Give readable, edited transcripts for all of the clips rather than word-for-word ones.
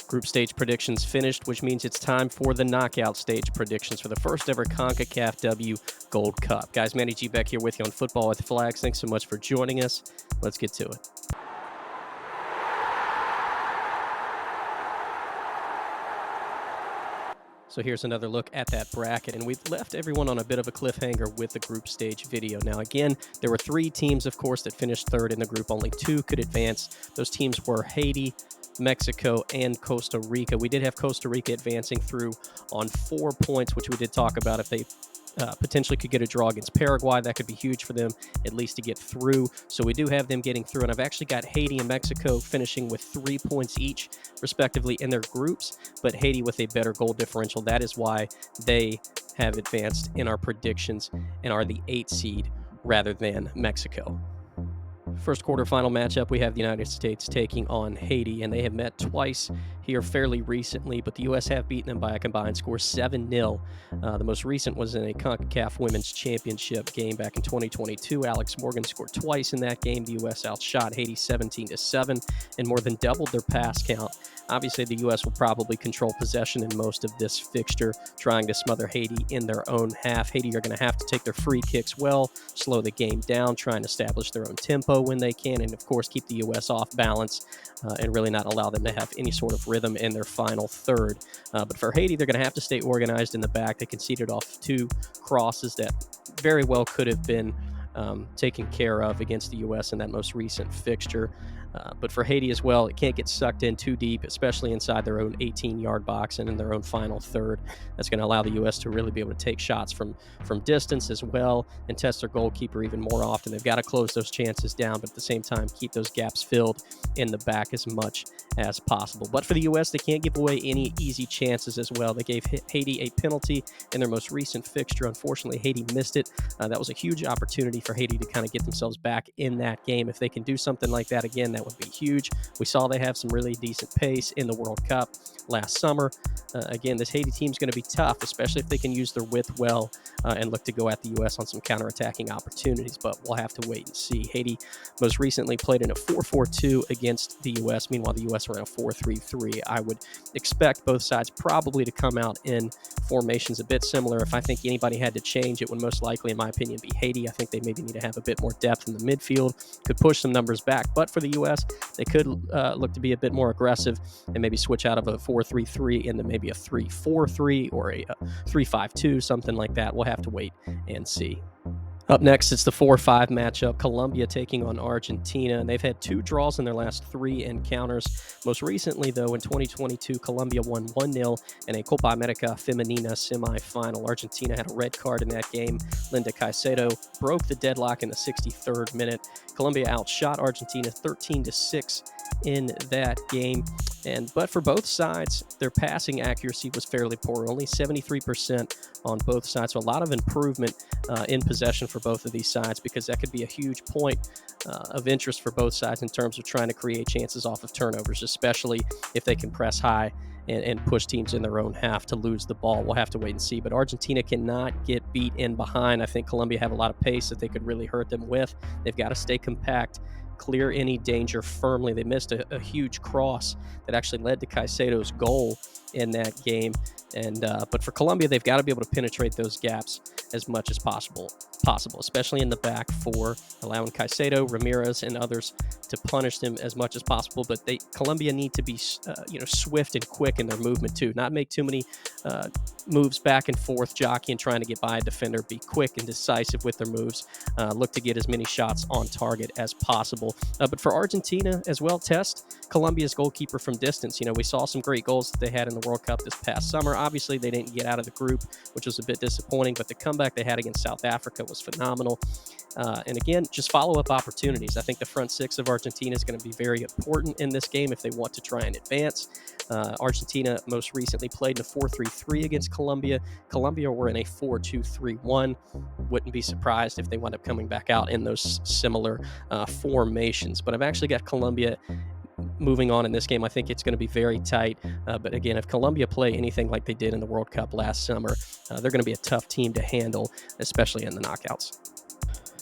Group stage predictions finished, which means it's time for the knockout stage predictions for the first ever CONCACAF W Gold Cup. Guys, Manny G back here with you on Football with Flags. Thanks so much for joining us. Let's get to it. So here's another look at that bracket, and we've left everyone on a bit of a cliffhanger with the group stage video. Now, again, there were 3 teams, of course, that finished third in the group. Only 2 could advance. Those teams were Haiti, Mexico, and Costa Rica. We did have Costa Rica advancing through on 4 points, which we did talk about. If they potentially could get a draw against Paraguay, that could be huge for them, at least to get through. So we do have them getting through, and I've actually got Haiti and Mexico finishing with 3 points each, respectively, in their groups, but Haiti with a better goal differential. That is why they have advanced in our predictions and are the 8th seed rather than Mexico. First quarterfinal matchup, we have the United States taking on Haiti, and they have met twice here fairly recently, but the U.S. have beaten them by a combined score 7-0. The most recent was in a CONCACAF Women's Championship game back in 2022. Alex Morgan scored twice in that game. The U.S. outshot Haiti 17-7 and more than doubled their pass count. Obviously, the U.S. will probably control possession in most of this fixture, trying to smother Haiti in their own half. Haiti are going to have to take their free kicks well, slow the game down, try and establish their own tempo when they can, and of course keep the U.S. off balance and really not allow them to have any sort of rhythm in their final third. But for Haiti, they're going to have to stay organized in the back. They conceded off 2 crosses that very well could have been taken care of against the U.S. in that most recent fixture. But for Haiti as well, it can't get sucked in too deep, especially inside their own 18-yard box and in their own final third. That's going to allow the U.S. to really be able to take shots from distance as well and test their goalkeeper even more often. They've got to close those chances down, but at the same time, keep those gaps filled in the back as much as possible. But for the U.S., they can't give away any easy chances as well. They gave Haiti a penalty in their most recent fixture. Unfortunately, Haiti missed it. That was a huge opportunity for Haiti to kind of get themselves back in that game. If they can do something like that again, that would be huge. We saw they have some really decent pace in the World Cup last summer. Again, this Haiti team is going to be tough, especially if they can use their width well and look to go at the U.S. on some counterattacking opportunities, but we'll have to wait and see. Haiti most recently played in a 4-4-2 against the U.S. Meanwhile, the U.S. were in a 4-3-3. I would expect both sides probably to come out in formations a bit similar. If I think anybody had to change, it would most likely, in my opinion, be Haiti. I think they maybe need to have a bit more depth in the midfield, could push some numbers back, but for the U.S., they could look to be a bit more aggressive and maybe switch out of a 4-3-3 into maybe a 3-4-3 or a 3-5-2, something like that. We'll have to wait and see. Up next, it's the 4-5 matchup, Colombia taking on Argentina, and they've had 2 draws in their last 3 encounters. Most recently, though, in 2022, Colombia won 1-0 in a Copa America Femenina semifinal. Argentina had a red card in that game. Linda Caicedo broke the deadlock in the 63rd minute. Colombia outshot Argentina 13-6 in that game. But for both sides, their passing accuracy was fairly poor, only 73% on both sides. So a lot of improvement in possession for both of these sides, because that could be a huge point of interest for both sides in terms of trying to create chances off of turnovers, especially if they can press high and push teams in their own half to lose the ball. We'll have to wait and see. But Argentina cannot get beat in behind. I think Colombia have a lot of pace that they could really hurt them with. They've got to stay compact, clear any danger firmly. They missed a huge cross that actually led to Caicedo's goal in that game. But for Colombia, they've got to be able to penetrate those gaps as much as possible, especially in the back four, allowing Caicedo, Ramirez, and others to punish them as much as possible. But Colombia need to be swift and quick in their movement too, not make too many moves back and forth, jockeying, trying to get by a defender. Be quick and decisive with their moves. Look to get as many shots on target as possible. But for Argentina as well, test Colombia's goalkeeper from distance. We saw some great goals that they had in the World Cup this past summer. Obviously, they didn't get out of the group, which was a bit disappointing, but the comeback they had against South Africa was phenomenal. And again, just follow-up opportunities. I think the front six of Argentina is going to be very important in this game if they want to try and advance. Argentina most recently played in a 4-3-3 against Colombia. Colombia were in a 4-2-3-1. Wouldn't be surprised if they wind up coming back out in those similar formations. But I've actually got Colombia moving on in this game. I think it's going to be very tight. But again, if Colombia play anything like they did in the World Cup last summer, they're going to be a tough team to handle, especially in the knockouts.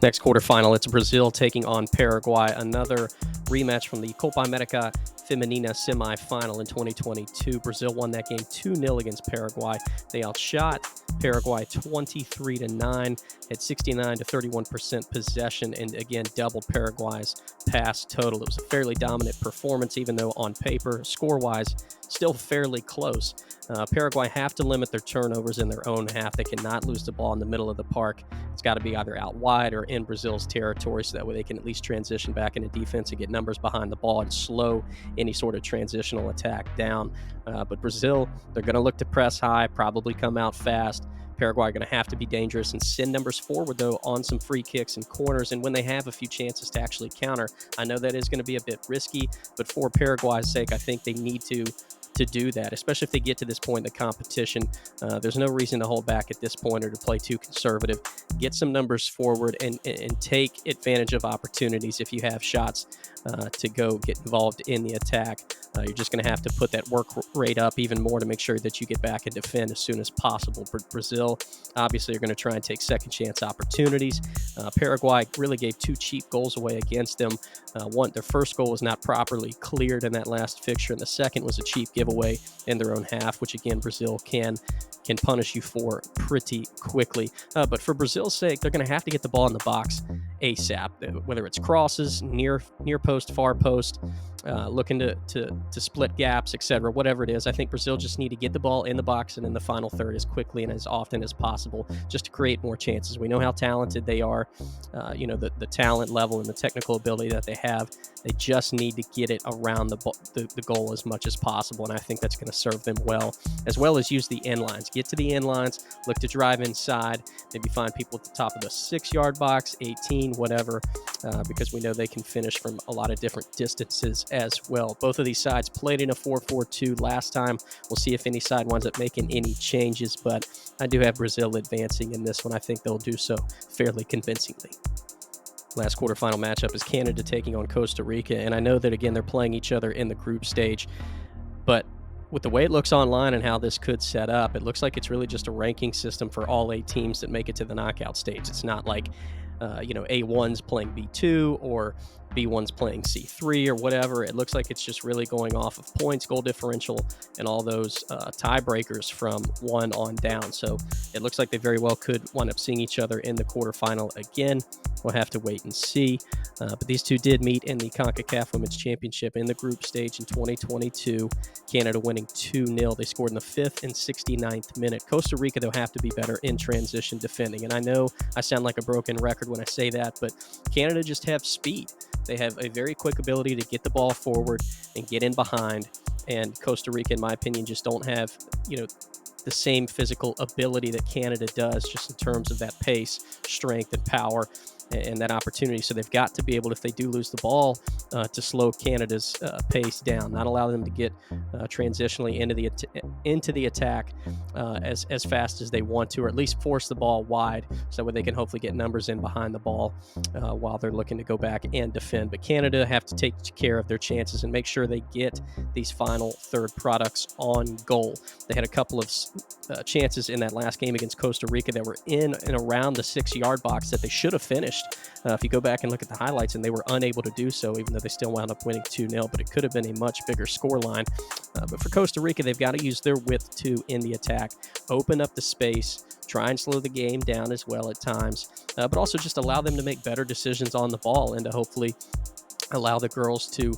Next quarterfinal, it's Brazil taking on Paraguay, another rematch from the Copa America Femenina semifinal in 2022. Brazil won that game 2-0 against Paraguay. They outshot Paraguay 23-9, had 69 to 31% possession, and again doubled Paraguay's pass total. It was a fairly dominant performance, even though on paper, score-wise, still fairly close. Paraguay have to limit their turnovers in their own half. They cannot lose the ball in the middle of the park. It's got to be either out wide or in Brazil's territory, so that way they can at least transition back into defense and get numbers behind the ball and slow any sort of transitional attack down. But Brazil, they're going to look to press high, probably come out fast. Paraguay are going to have to be dangerous and send numbers forward, though, on some free kicks and corners. And when they have a few chances to actually counter, I know that is going to be a bit risky, but for Paraguay's sake, I think they need to do that, especially if they get to this point in the competition. There's no reason to hold back at this point or to play too conservative. Get some numbers forward and take advantage of opportunities if you have shots to go get involved in the attack. You're just going to have to put that work rate up even more to make sure that you get back and defend as soon as possible. Brazil, obviously, are going to try and take second chance opportunities. Paraguay really gave 2 cheap goals away against them. Their first goal was not properly cleared in that last fixture, and the second was a cheap giveaway in their own half, which again Brazil can punish you for pretty quickly. But for Brazil's sake, they're going to have to get the ball in the box ASAP, whether it's crosses, near post, far post, looking to split gaps, etc. Whatever it is, I think Brazil just need to get the ball in the box and in the final third as quickly and as often as possible, just to create more chances. We know how talented they are, the talent level and the technical ability that they have. They just need to get it around the goal as much as possible, and I think that's going to serve them well as use the end lines. Get to the end lines, look to drive inside, maybe find people at the top of the 6-yard box, 18, whatever, because we know they can finish from a lot of different distances as well. Both of these sides played in a 4-4-2 last time. We'll see if any side winds up making any changes, but I do have Brazil advancing in this one. I think they'll do so fairly convincingly. Last quarterfinal matchup is Canada taking on Costa Rica, and I know that, again, they're playing each other in the group stage, but with the way it looks online and how this could set up, it looks like it's really just a ranking system for all 8 teams that make it to the knockout stage. It's not like A1's playing B2 or B1's playing C3 or whatever. It looks like it's just really going off of points, goal differential, and all those tiebreakers from 1 on down. So it looks like they very well could wind up seeing each other in the quarterfinal again. We'll have to wait and see. But these two did meet in the CONCACAF Women's Championship in the group stage in 2022. Canada winning 2-0. They scored in the 5th and 69th minute. Costa Rica, they'll have to be better in transition defending. And I know I sound like a broken record when I say that, but Canada just have speed. They have a very quick ability to get the ball forward and get in behind. And Costa Rica, in my opinion, just don't have, the same physical ability that Canada does, just in terms of that pace, strength, and power, and that opportunity. So they've got to be able, if they do lose the ball, to slow Canada's pace down, not allow them to get transitionally into the attack as fast as they want to, or at least force the ball wide, so that way they can hopefully get numbers in behind the ball while they're looking to go back and defend. But Canada have to take care of their chances and make sure they get these final third products on goal. They had a couple of chances in that last game against Costa Rica that were in and around the 6-yard box that they should have finished. If you go back and look at the highlights, and they were unable to do so, even though they still wound up winning 2-0, but it could have been a much bigger scoreline. But for Costa Rica, they've got to use their width too in the attack, open up the space, try and slow the game down as well at times, but also just allow them to make better decisions on the ball and to hopefully allow the girls to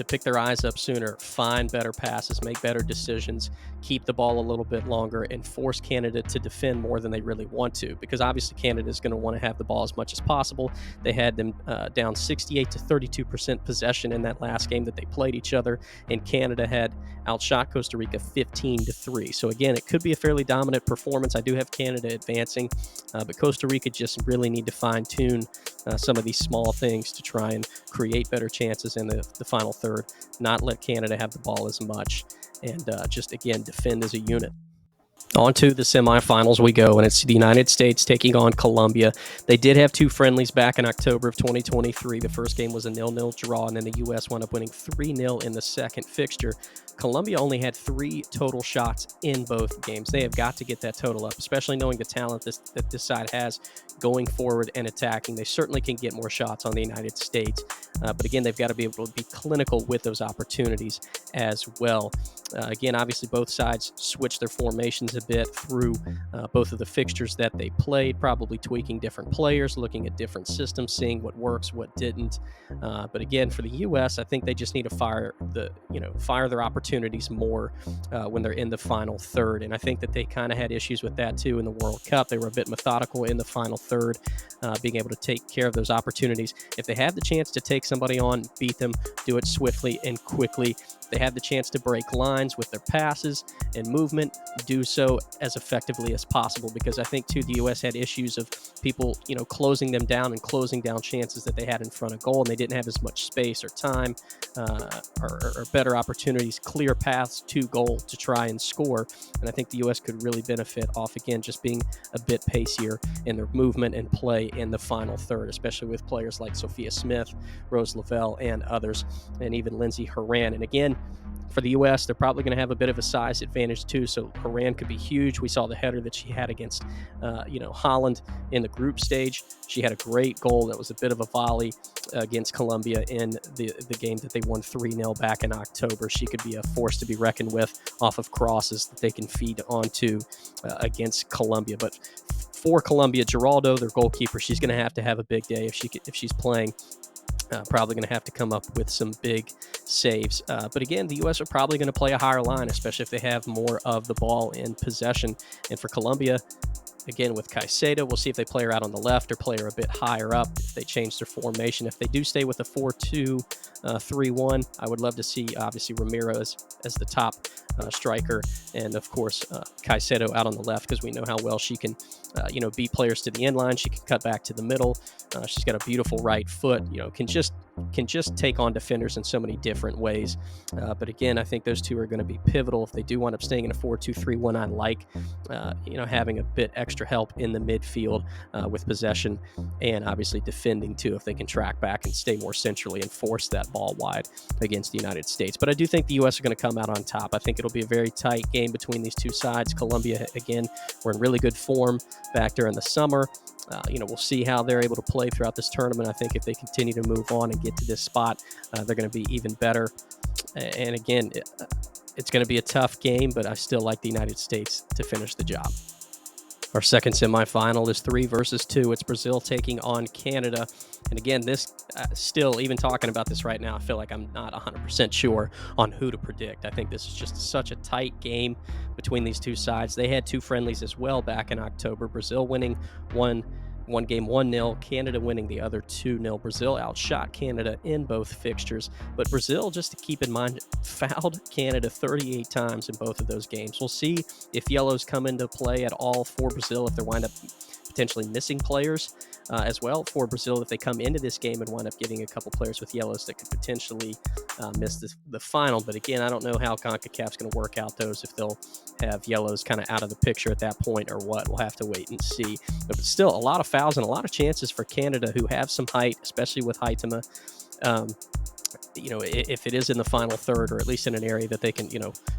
pick their eyes up sooner, find better passes, make better decisions, keep the ball a little bit longer, and force Canada to defend more than they really want to, because obviously Canada is going to want to have the ball as much as possible. They had them down 68 to 32% possession in that last game that they played each other, and Canada had outshot Costa Rica 15-3. So again, it could be a fairly dominant performance. I do have Canada advancing, but Costa Rica just really need to fine-tune some of these small things to try and create better chances in the final third, not let Canada have the ball as much, and just, again, defend as a unit. On to the semifinals we go, and it's the United States taking on Colombia. They did have two friendlies back in October of 2023. The first game was a 0-0 draw, and then the U.S. wound up winning 3-0 in the second fixture. Colombia only had 3 total shots in both games. They have got to get that total up, especially knowing the talent that this side has going forward and attacking. They certainly can get more shots on the United States, but again, they've got to be able to be clinical with those opportunities as well. Again, obviously, both sides switched their formations a bit through both of the fixtures that they played, probably tweaking different players, looking at different systems, seeing what works, what didn't. But again, for the U.S., I think they just need to fire their opportunities more when they're in the final third. And I think that they kind of had issues with that too in the World Cup. They were a bit methodical in the final third, being able to take care of those opportunities. If they have the chance to take somebody on, beat them, do it swiftly and quickly. They have the chance to break lines with their passes and movement, do so as effectively as possible, because I think, too, the U.S. had issues of people, closing them down and closing down chances that they had in front of goal, and they didn't have as much space or time or better opportunities, clear paths to goal to try and score. And I think the U.S. could really benefit off, again, just being a bit pacier in their movement and play in the final third, especially with players like Sophia Smith, Rose Lavelle, and others, and even Lindsey Horan. And again, for the U.S., they're probably going to have a bit of a size advantage too, so Horan could be huge. We saw the header that she had against, Holland in the group stage. She had a great goal that was a bit of a volley against Colombia in the game that they won 3-0 back in October. She could be a force to be reckoned with off of crosses that they can feed onto against Colombia. But for Colombia, Geraldo, their goalkeeper, she's going to have a big day if she's playing. Probably going to have to come up with some big saves. But again, the U.S. are probably going to play a higher line, especially if they have more of the ball in possession. And for Colombia, again, with Caicedo, we'll see if they play her out on the left or play her a bit higher up, if they change their formation. If they do stay with a 4-2-3-1, I would love to see, obviously, Ramiro as the top striker, and of course Caicedo out on the left, because we know how well she can beat players to the end line. She can cut back to the middle. She's got a beautiful right foot, can just take on defenders in so many different ways. But again, I think those two are going to be pivotal if they do wind up staying in a 4-2-3-1. I like having a bit extra help in the midfield with possession, and obviously defending too, if they can track back and stay more centrally and force that ball wide against the United States. But I do think the U.S. are going to come out on top. I think it'll be a very tight game between these two sides. Colombia, again, were in really good form back during the summer. We'll see how they're able to play throughout this tournament. I think if they continue to move on and get to this spot, they're going to be even better. And again, it's going to be a tough game, but I still like the United States to finish the job. Our second semifinal is 3 versus 2. It's Brazil taking on Canada. And again, this still, even talking about this right now, I feel like I'm not 100% sure on who to predict. I think this is just such a tight game between these two sides. They had 2 friendlies as well back in October. Brazil winning one game 1-0, Canada winning the other 2-0. Brazil outshot Canada in both fixtures, but Brazil, just to keep in mind, fouled Canada 38 times in both of those games. We'll see if yellows come into play at all for Brazil, if they wind up potentially missing players as well for Brazil, if they come into this game and wind up getting a couple players with yellows that could potentially miss the final. But again, I don't know how CONCACAF's going to work out those, if they'll have yellows kind of out of the picture at that point or what. We'll have to wait and see. But still, a lot of fouls and a lot of chances for Canada, who have some height, especially with Haitema. If it is in the final third, or at least in an area that they can,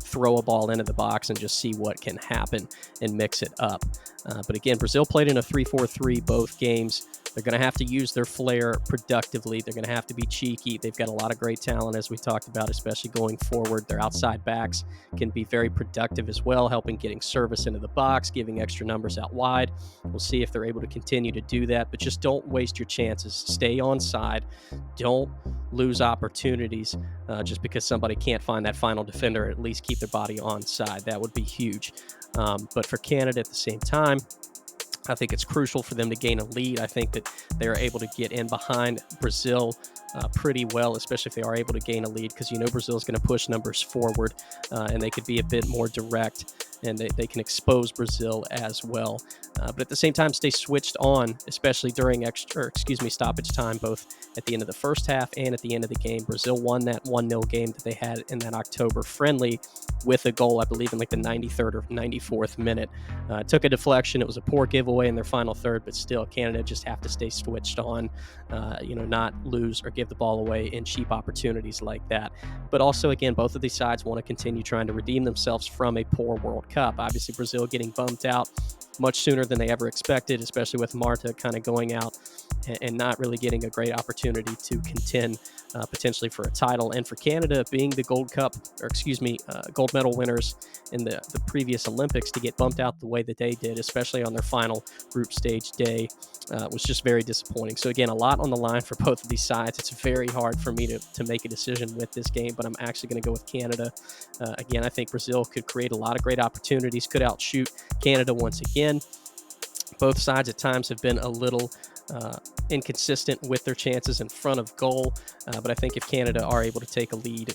throw a ball into the box and just see what can happen and mix it up. But again, Brazil played in a 3-4-3 both games. They're going to have to use their flair productively. They're going to have to be cheeky. They've got a lot of great talent, as we talked about, especially going forward. Their outside backs can be very productive as well, helping getting service into the box, giving extra numbers out wide. We'll see if they're able to continue to do that, but just don't waste your chances. Stay on side. Don't lose opportunities just because somebody can't find that final defender. At least keep their body on side. That would be huge. But for Canada at the same time, I think it's crucial for them to gain a lead. I think that they are able to get in behind Brazil pretty well, especially if they are able to gain a lead, because Brazil is going to push numbers forward, and they could be a bit more direct, and they can expose Brazil as well. But at the same time, stay switched on, especially during stoppage time, both at the end of the first half and at the end of the game. Brazil won that 1-0 game that they had in that October friendly with a goal, I believe, in like the 93rd or 94th minute. Took a deflection. It was a poor giveaway in their final third, but still, Canada just have to stay switched on, not lose or give the ball away in cheap opportunities like that. But also, again, both of these sides want to continue trying to redeem themselves from a poor World Cup. Obviously, Brazil getting bumped out much sooner than they ever expected, especially with Marta kind of going out and not really getting a great opportunity to contend potentially for a title. And for Canada being the gold medal winners in the previous Olympics, to get bumped out the way that they did, especially on their final group stage day, was just very disappointing. So again, a lot on the line for both of these sides. It's very hard for me to make a decision with this game, but I'm actually going to go with Canada. Again, I think Brazil could create a lot of great opportunities, could outshoot Canada once again. Both sides at times have been a little inconsistent with their chances in front of goal, but I think if Canada are able to take a lead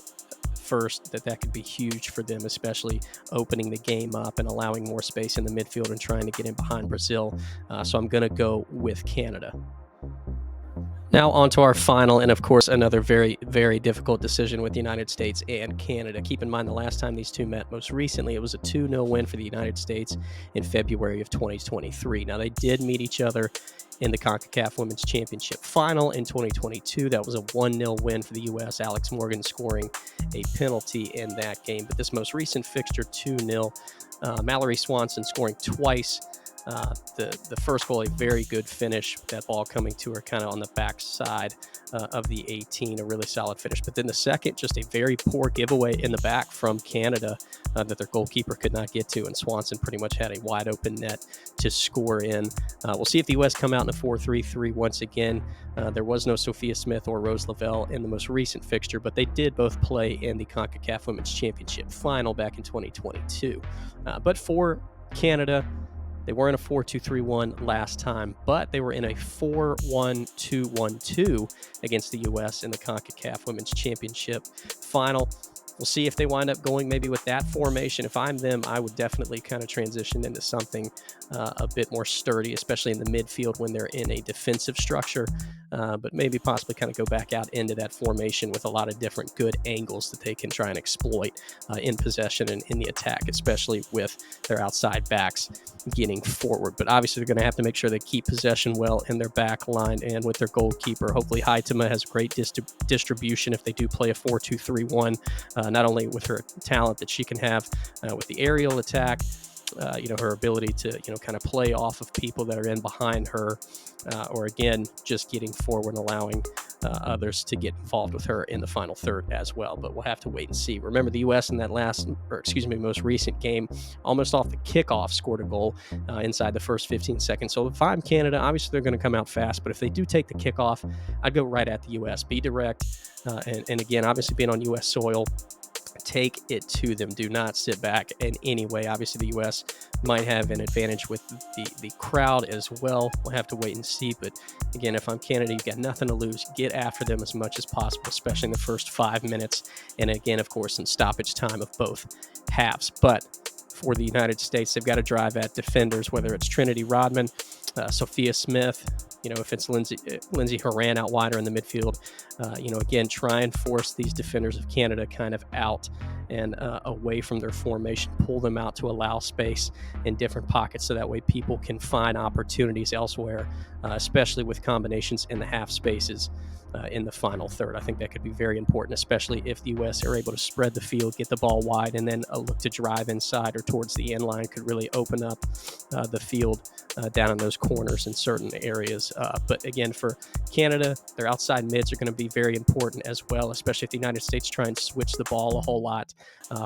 first, that could be huge for them, especially opening the game up and allowing more space in the midfield and trying to get in behind Brazil. So I'm going to go with Canada. Now on to our final, and of course another very, very difficult decision with the United States and Canada. Keep in mind the last time these two met most recently, it was a 2-0 win for the United States in February of 2023. Now they did meet each other in the CONCACAF Women's Championship final in 2022. That was a 1-0 win for the U.S., Alex Morgan scoring a penalty in that game. But this most recent fixture, 2-0, Mallory Swanson scoring twice. The first goal, a very good finish, that ball coming to her kind of on the back side of the 18, a really solid finish. But then the second, just a very poor giveaway in the back from Canada that their goalkeeper could not get to, and Swanson pretty much had a wide open net to score in. We'll see if the U.S. come out in a 4-3-3 once again. There was no Sophia Smith or Rose Lavelle in the most recent fixture, but they did both play in the CONCACAF Women's Championship final back in 2022. But for Canada, they were in a 4-2-3-1 last time, but they were in a 4-1-2-1-2 against the U.S. in the CONCACAF Women's Championship final. We'll see if they wind up going maybe with that formation. If I'm them, I would definitely kind of transition into something a bit more sturdy, especially in the midfield when they're in a defensive structure, but maybe possibly kind of go back out into that formation with a lot of different good angles that they can try and exploit in possession and in the attack, especially with their outside backs getting forward. But obviously they're going to have to make sure they keep possession well in their back line and with their goalkeeper. Hopefully Haitema has great distribution if they do play a 4-2-3-1, not only with her talent that she can have with the aerial attack, her ability to, kind of play off of people that are in behind her, or again, just getting forward and allowing others to get involved with her in the final third as well. But we'll have to wait and see. Remember, the U.S. in that most recent game, almost off the kickoff, scored a goal inside the first 15 seconds. So if I'm Canada, obviously they're going to come out fast. But if they do take the kickoff, I'd go right at the U.S. Be direct. And again, obviously being on U.S. soil, take it to them. Do not sit back in any way. Obviously, the U.S. might have an advantage with the crowd as well. We'll have to wait and see. But again, if I'm Canada, you've got nothing to lose. Get after them as much as possible, especially in the first 5 minutes. And again, of course, in stoppage time of both halves. But for the United States, they've got to drive at defenders, whether it's Trinity Rodman, Sophia Smith, if it's Lindsey Horan out wider in the midfield, again, try and force these defenders of Canada kind of out and away from their formation, pull them out to allow space in different pockets so that way people can find opportunities elsewhere, especially with combinations in the half spaces in the final third. I think that could be very important, especially if the U.S. are able to spread the field, get the ball wide, and then look to drive inside or towards the end line. Could really open up the field down in those corners in certain areas. But again, for Canada, their outside mids are going to be very important as well, especially if the United States try and switch the ball a whole lot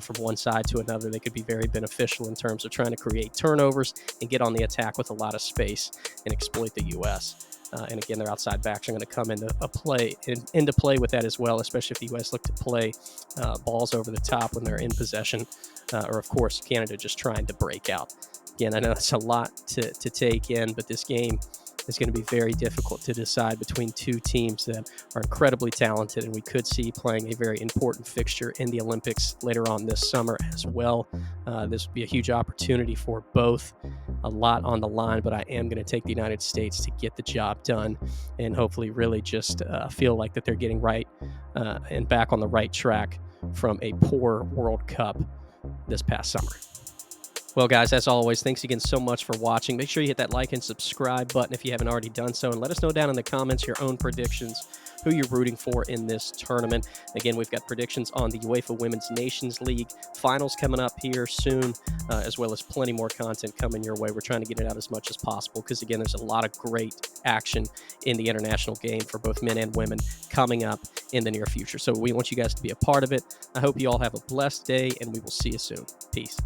from one side to another. They could be very beneficial in terms of trying to create turnovers and get on the attack with a lot of space and exploit the U.S. And again, their outside backs are going to come into play with that as well, especially if the U.S. look to play balls over the top when they're in possession, or of course, Canada just trying to break out. Again, I know it's a lot to take in, but this game is going to be very difficult to decide between two teams that are incredibly talented, and we could see playing a very important fixture in the Olympics later on this summer as well. This would be a huge opportunity for both. A lot on the line, but I am going to take the United States to get the job done and hopefully really just feel like that they're getting right and back on the right track from a poor World Cup this past summer. Well, guys, as always, thanks again so much for watching. Make sure you hit that like and subscribe button if you haven't already done so, and let us know down in the comments your own predictions, who you're rooting for in this tournament. Again, we've got predictions on the UEFA Women's Nations League finals coming up here soon, as well as plenty more content coming your way. We're trying to get it out as much as possible because, again, there's a lot of great action in the international game for both men and women coming up in the near future. So we want you guys to be a part of it. I hope you all have a blessed day, and we will see you soon. Peace.